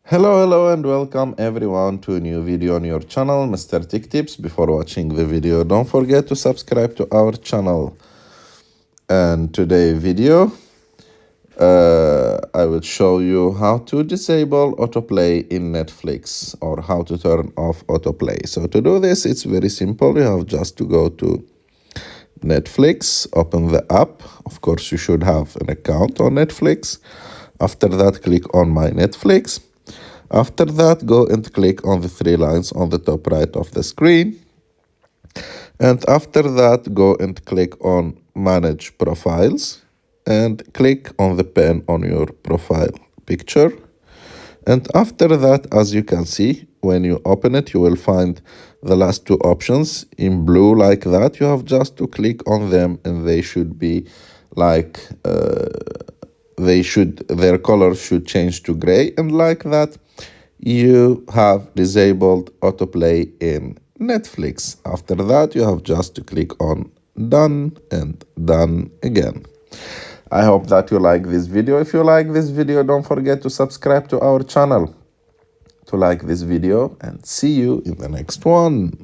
Hello and welcome everyone to a new video on your channel, Mr. Tech Tips. Before watching the video, don't forget to subscribe to our channel. And today's video, I will show you how to disable autoplay in Netflix or how to turn off autoplay. So to do this, it's very simple. You have just to go to Netflix, open the app. Of course, you should have an account on Netflix. After that, click on My Netflix. After that, go and click on the three lines on the top right of the screen. And after that, go and click on Manage Profiles and click on the pen on your profile picture. And after that, as you can see, when you open it, you will find the last two options in blue like that. You have just to click on them and they should be like, their color should change to gray, and like that, you have disabled autoplay in Netflix. After that, you have just to click on done and done again. I hope that you like this video. If you like this video, don't forget to subscribe to our channel to like this video, and see you in the next one.